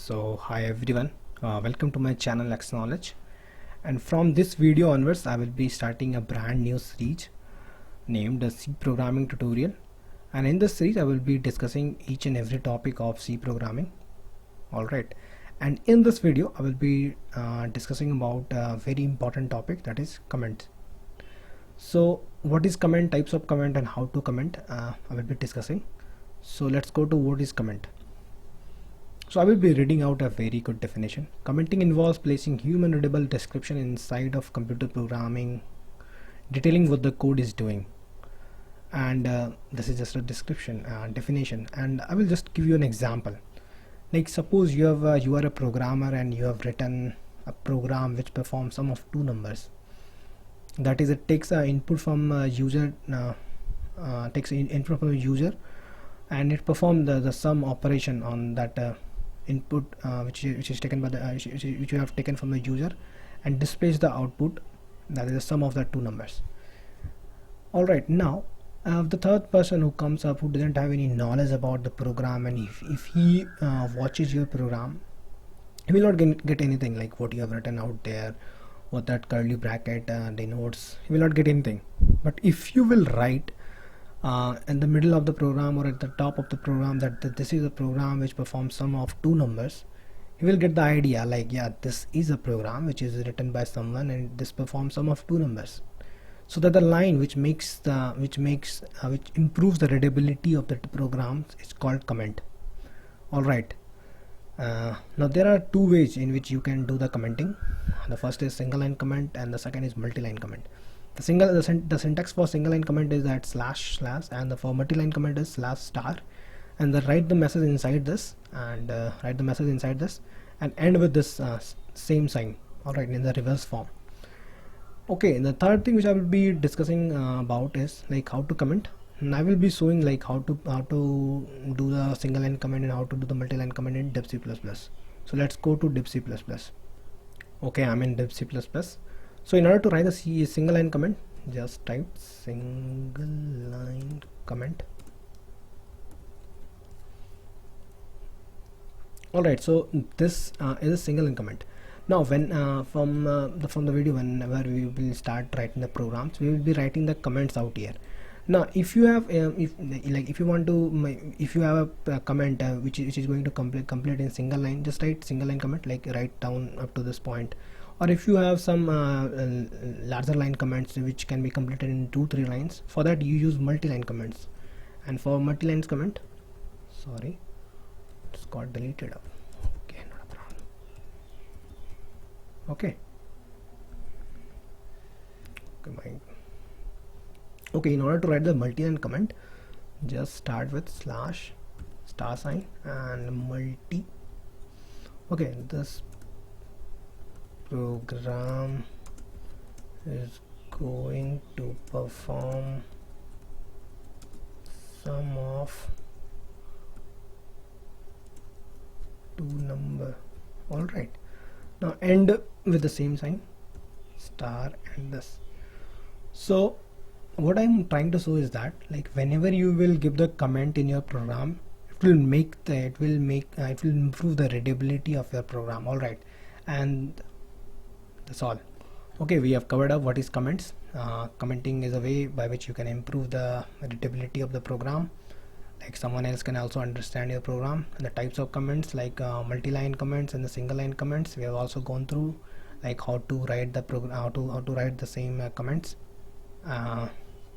So hi everyone, welcome to my channel X Knowledge, and from this video onwards I will be starting a brand new series named the C programming tutorial, and in this series I will be discussing each and every topic of C programming. Alright, and in this video I will be discussing about a very important topic, that is comment. So what is comment, types of comment, and how to comment, I will be discussing. So let's go to what is comment. So I will be reading out a very good definition. Commenting involves placing human readable description inside of computer programming, detailing what the code is doing. And this is just a description, definition. And I will just give you an example. Like suppose you are a programmer and you have written a program which performs sum of two numbers. That is, it takes input from a user, input from a user, and it performs the sum operation on that input which is taken by the which you have taken from the user, and displays the output, that is the sum of the two numbers. Alright, now the third person who comes up, who doesn't have any knowledge about the program, and if he watches your program, he will not get anything like what you have written out there, what that curly bracket denotes. He will not get anything. But if you will write in the middle of the program or at the top of the program that this is a program which performs sum of two numbers, he will get the idea like, yeah, this is a program which is written by someone and this performs sum of two numbers. So that the line which improves the readability of the program is called comment. Alright, now there are two ways in which you can do the commenting. The first is single line comment and the second is multi-line comment. The syntax for single line comment is that // and for multi-line comment is /*, and then write the message inside this and end with this same sign. Alright, in the reverse form. Okay, the third thing which I will be discussing about is like how to comment, and I will be showing like how to do the single line comment and how to do the multi-line comment in Dev C++. So let's go to Dev C++. Okay, I'm in Dev C++. So in order to write the single line comment, just type single line comment. Alright, so this is a single line comment. Now when from the video, whenever we will start writing the programs, we will be writing the comments out here. Now if you have if you have a comment which is going to complete in single line, just write single line comment, like write down up to this point. Or if you have some larger line comments which can be completed in 2-3 lines, for that you use multi-line comments. And for multi-lines comment, sorry, it's got deleted up. Okay, not a problem. Okay, in order to write the multi-line comment, just start with /* and multi. Okay, this program is going to perform sum of two number. Alright, now end with the same sign star and this. So what I'm trying to show is that like whenever you will give the comment in your program, it will improve the readability of your program. Alright, and that's all. Okay, we have covered up what is comments. Commenting is a way by which you can improve the readability of the program, like someone else can also understand your program. And the types of comments, like multi-line comments and the single line comments, we have also gone through, like how to write the program, how to write the same comments.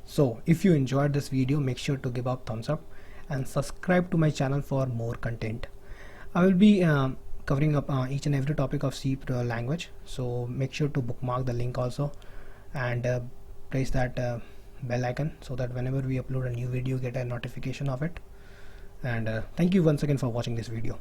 So if you enjoyed this video, make sure to give a thumbs up and subscribe to my channel for more content. I will be covering up each and every topic of C language, so make sure to bookmark the link also, and press that bell icon so that whenever we upload a new video, get a notification of it. And thank you once again for watching this video.